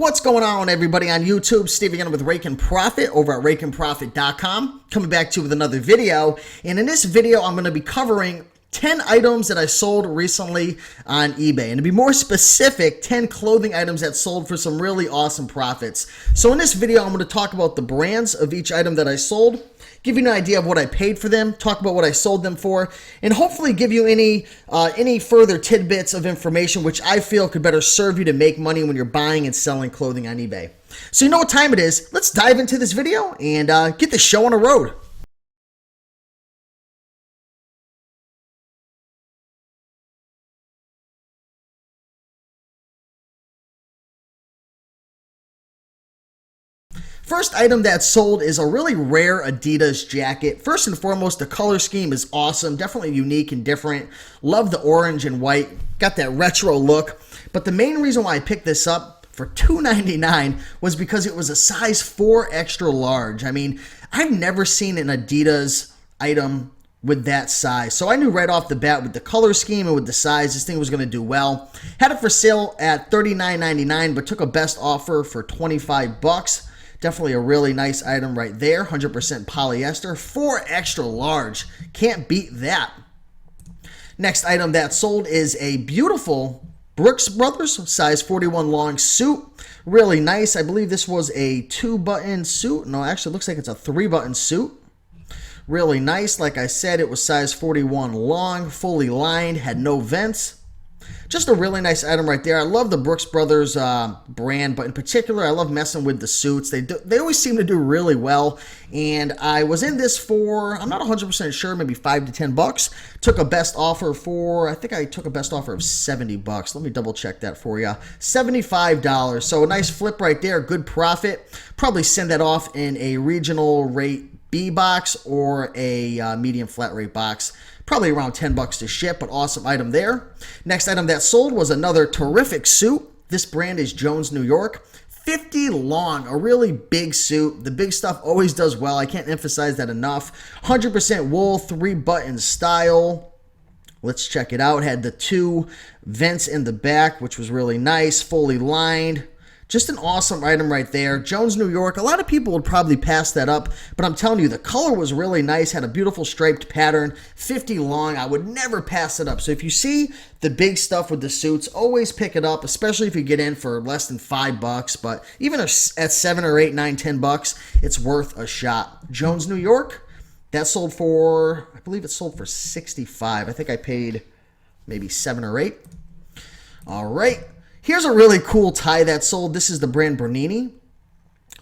What's going on, everybody on YouTube? Steve again with Raiken Profit over at RaikenProfit.com. Coming back to you with another video. And in this video, I'm going to be covering 10 items that I sold recently on eBay. And to be more specific, 10 clothing items that sold for some really awesome profits. So in this video, I'm going to talk about the brands of each item that I sold, give you an idea of what I paid for them, talk about what I sold them for, and hopefully give you any further tidbits of information which I feel could better serve you to make money when you're buying and selling clothing on eBay. So you know what time it is. Let's dive into this video and get the show on the road. First item that sold is a really rare Adidas jacket. First and foremost, the color scheme is awesome, definitely unique and different. Love the orange and white, got that retro look. But the main reason why I picked this up for $2.99 was because it was a size 4 extra large. I mean, I've never seen an Adidas item with that size. So I knew right off the bat with the color scheme and with the size, this thing was going to do well. Had it for sale at $39.99, but took a best offer for 25 bucks. Definitely a really nice item right there. 100% polyester. 4 extra large. Can't beat that. Next item that sold is a beautiful Brooks Brothers size 41 long suit. Really nice. I believe this was a 2-button suit. No, actually it looks like it's a 3-button suit. Really nice. Like I said, it was size 41 long, fully lined, had no vents. Just a really nice item right there. I love the Brooks Brothers brand, but in particular, I love messing with the suits. They always seem to do really well. And I was in this for, I'm not 100% sure, maybe 5 to 10 bucks. Took a best offer for, I think I took a best offer of 70 bucks. Let me double check that for you. $75. So a nice flip right there. Good profit. Probably send that off in a regional rate B box or a medium flat rate box. Probably around 10 bucks to ship, but awesome item there. Next item that sold was another terrific suit. This brand is Jones, New York. 50 long, a really big suit. The big stuff always does well. I can't emphasize that enough. 100% wool, 3-button style. Let's check it out. Had the 2 vents in the back, which was really nice, fully lined. Just an awesome item right there. Jones, New York. A lot of people would probably pass that up, but I'm telling you, the color was really nice. Had a beautiful striped pattern. 50 long. I would never pass it up. So if you see the big stuff with the suits, always pick it up, especially if you get in for less than 5 bucks. But even at 7 or 8, 9, 10 bucks, it's worth a shot. Jones, New York. That sold for, I believe it sold for 65. I think I paid maybe 7 or 8. All right. Here's a really cool tie that sold. This is the brand Bernini.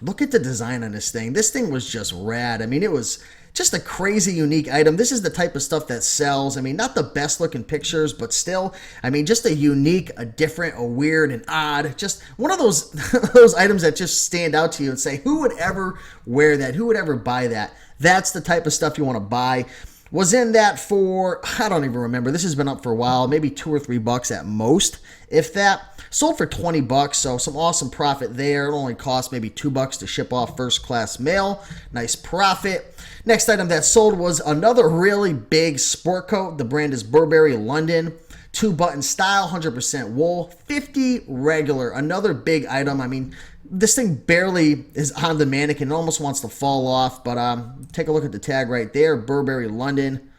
Look at the design on this thing. This thing was just rad. I mean, it was just a crazy unique item. This is the type of stuff that sells. I mean, not the best looking pictures, but still, I mean, just a unique, a different, a weird, and odd. Just one of those, those items that just stand out to you and say, who would ever wear that? Who would ever buy that? That's the type of stuff you want to buy. Was in that for, I don't even remember. This has been up for a while, maybe 2 or 3 bucks at most, if that. Sold for 20 bucks, so some awesome profit there. It only cost maybe 2 bucks to ship off first class mail. Nice profit. Next item that sold was another really big sport coat. The brand is Burberry London. 2-button style, 100% wool, 50 regular. Another big item. I mean, this thing barely is on the mannequin. It almost wants to fall off, but take a look at the tag right there, Burberry London.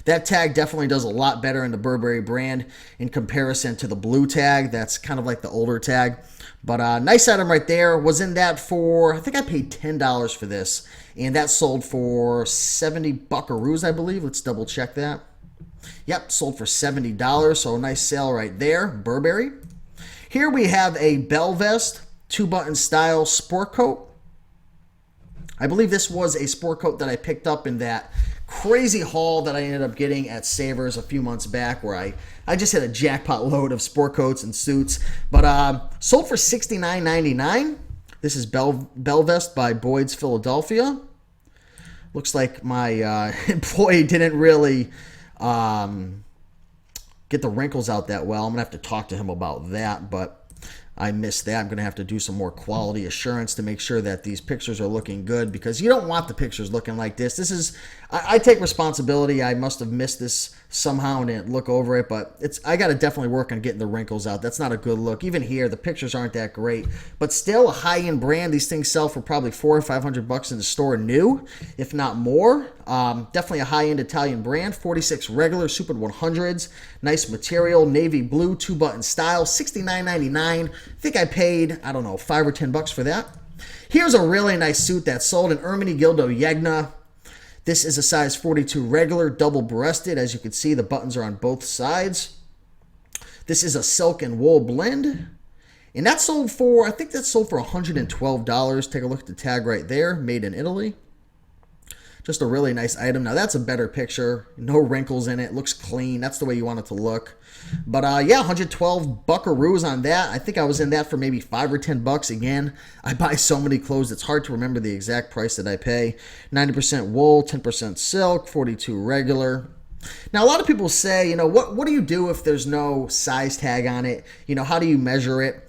That tag definitely does a lot better in the Burberry brand in comparison to the blue tag. That's kind of like the older tag. But nice item right there. Was in that for, I think I paid $10 for this. And that sold for 70 buckaroos, I believe. Let's double check that. Yep, sold for $70. So a nice sale right there, Burberry. Here we have a Bell Vest, 2-button style sport coat. I believe this was a sport coat that I picked up in that crazy haul that I ended up getting at Savers a few months back, where I just had a jackpot load of sport coats and suits. But sold for $69.99. This is Bell Vest by Boyd's Philadelphia. Looks like my employee didn't really get the wrinkles out that well. I'm going to have to talk to him about that, but I missed that. I'm going to have to do some more quality assurance to make sure that these pictures are looking good, because you don't want the pictures looking like this. This is, I take responsibility. I must have missed this somehow and didn't look over it, but I got to definitely work on getting the wrinkles out. That's not a good look. Even here, the pictures aren't that great, but still a high-end brand. These things sell for probably $400 or $500 in the store new, if not more. Definitely a high-end Italian brand. 46 regular Super 100s. Nice material, navy blue, 2-button style, $69.99. I think I paid, I don't know, $5 or $10 for that. Here's a really nice suit that's sold in Ermenegildo Yegna. This is a size 42 regular, double-breasted. As you can see, the buttons are on both sides. This is a silk and wool blend. And that's sold for, I think that's sold for $112. Take a look at the tag right there, made in Italy. Just a really nice item. Now, that's a better picture. No wrinkles in it. Looks clean. That's the way you want it to look. But, yeah, 112 buckaroos on that. I think I was in that for maybe $5 or $10. Again, I buy so many clothes, it's hard to remember the exact price that I pay. 90% wool, 10% silk, 42 regular. Now, a lot of people say, what do you do if there's no size tag on it? How do you measure it?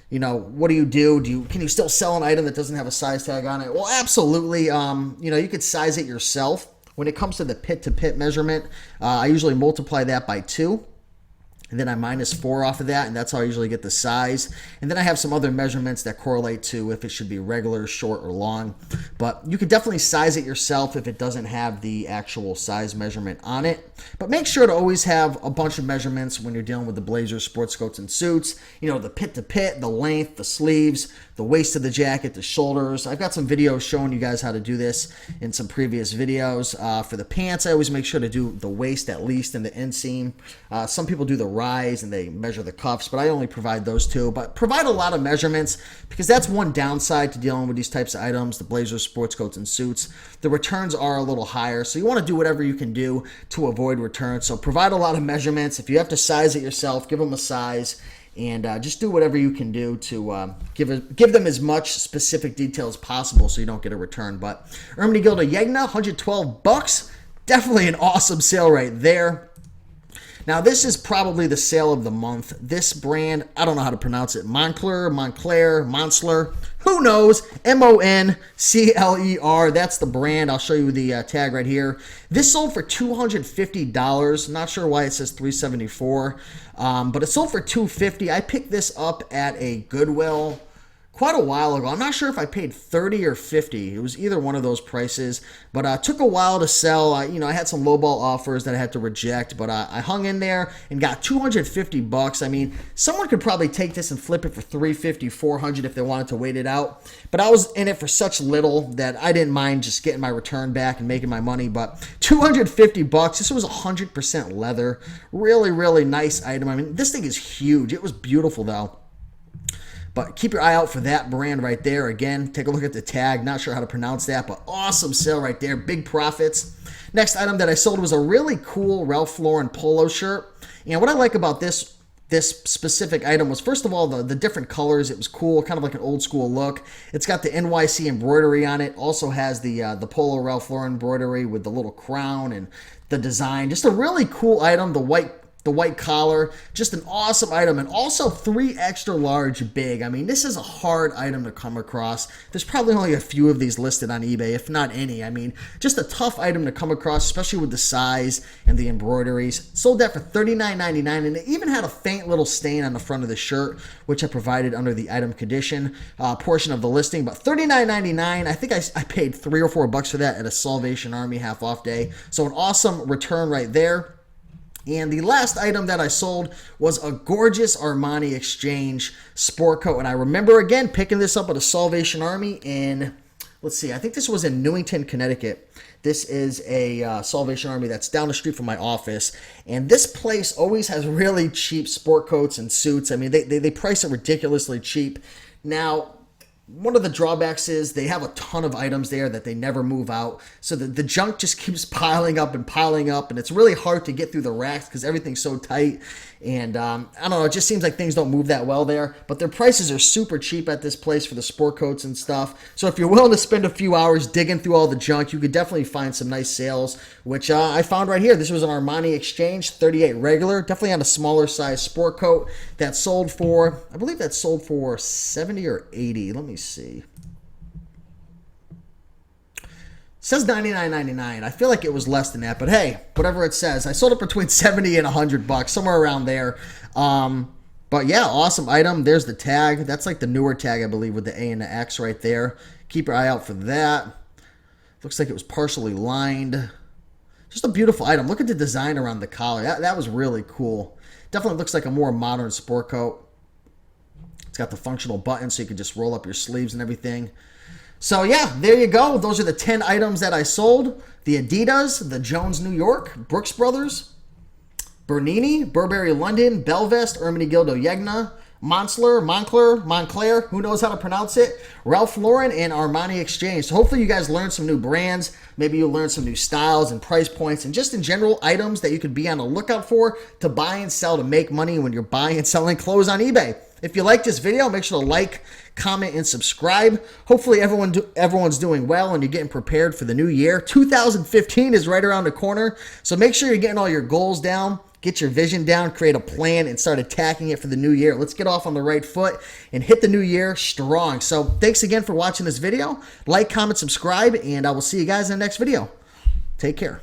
What do you do? Can you still sell an item that doesn't have a size tag on it? Well, absolutely. You could size it yourself. When it comes to the pit-to-pit measurement, I usually multiply that by 2. And then I minus 4 off of that, and that's how I usually get the size. And then I have some other measurements that correlate to if it should be regular, short, or long. But you could definitely size it yourself if it doesn't have the actual size measurement on it. But make sure to always have a bunch of measurements when you're dealing with the blazers, sports coats, and suits. The pit-to-pit, the length, the sleeves, the waist of the jacket, the shoulders. I've got some videos showing you guys how to do this in some previous videos. For the pants, I always make sure to do the waist at least and the inseam. Some people do the rise and they measure the cuffs, but I only provide those two. But provide a lot of measurements, because that's one downside to dealing with these types of items, the blazers, sports coats, and suits. The returns are a little higher, so you want to do whatever you can do to avoid returns. So provide a lot of measurements. If you have to size it yourself, give them a size. And just do whatever you can do to give them as much specific detail as possible so you don't get a return. But Ermenegildo Yegna, $112. Definitely an awesome sale right there. Now, this is probably the sale of the month. This brand, I don't know how to pronounce it. Moncler. Who knows? Moncler. That's the brand. I'll show you the tag right here. This sold for $250. Not sure why it says $374, but it sold for $250. I picked this up at a Goodwill quite a while ago. I'm not sure if I paid $30 or $50. It was either one of those prices, but took a while to sell. I had some lowball offers that I had to reject, but I hung in there and got $250. I mean, someone could probably take this and flip it for $350, $400 if they wanted to wait it out, but I was in it for such little that I didn't mind just getting my return back and making my money. But $250. This was 100% leather. Really, really nice item. I mean, this thing is huge. It was beautiful, though. But keep your eye out for that brand right there. Again, take a look at the tag. Not sure how to pronounce that, but awesome sale right there. Big profits. Next item that I sold was a really cool Ralph Lauren polo shirt. And what I like about this specific item was, first of all, the different colors. It was cool, kind of like an old school look. It's got the NYC embroidery on it. Also has the polo Ralph Lauren embroidery with the little crown and the design. Just a really cool item. The white collar, just an awesome item, and also 3 extra large big. I mean, this is a hard item to come across. There's probably only a few of these listed on eBay, if not any. I mean, just a tough item to come across, especially with the size and the embroideries. Sold that for $39.99, and it even had a faint little stain on the front of the shirt, which I provided under the item condition portion of the listing. But $39.99, I think I paid $3 or $4 for that at a Salvation Army half off day. So an awesome return right there. And the last item that I sold was a gorgeous Armani Exchange sport coat. And I remember, again, picking this up at a Salvation Army in, let's see, I think this was in Newington, Connecticut. This is a Salvation Army that's down the street from my office. And this place always has really cheap sport coats and suits. I mean, they price it ridiculously cheap. Now, one of the drawbacks is they have a ton of items there that they never move out. So the junk just keeps piling up, and it's really hard to get through the racks because everything's so tight. And I don't know, it just seems like things don't move that well there. But their prices are super cheap at this place for the sport coats and stuff. So if you're willing to spend a few hours digging through all the junk, you could definitely find some nice sales, which I found right here. This was an Armani Exchange, 38 regular, definitely on a smaller size sport coat that sold for, I believe that sold for 70 or 80. Let me see. says $99.99. I feel like it was less than that, but hey, whatever it says. I sold it between 70 and $100, somewhere around there. But yeah, awesome item. There's the tag. That's like the newer tag, I believe, with the A and the X right there. Keep your eye out for that. Looks like it was partially lined. Just a beautiful item. Look at the design around the collar. That was really cool. Definitely looks like a more modern sport coat. It's got the functional button so you can just roll up your sleeves and everything. So yeah, there you go. Those are the 10 items that I sold. The Adidas, the Jones New York, Brooks Brothers, Bernini, Burberry London, Belvest, Ermenegildo Yegna, Moncler, who knows how to pronounce it, Ralph Lauren, and Armani Exchange. So hopefully you guys learned some new brands. Maybe you'll learn some new styles and price points and just in general items that you could be on the lookout for to buy and sell to make money when you're buying and selling clothes on eBay. If you like this video, make sure to like, comment, and subscribe. Hopefully everyone's doing well and you're getting prepared for the new year. 2015 is right around the corner, so make sure you're getting all your goals down. Get your vision down, create a plan, and start attacking it for the new year. Let's get off on the right foot and hit the new year strong. So thanks again for watching this video. Like, comment, subscribe, and I will see you guys in the next video. Take care.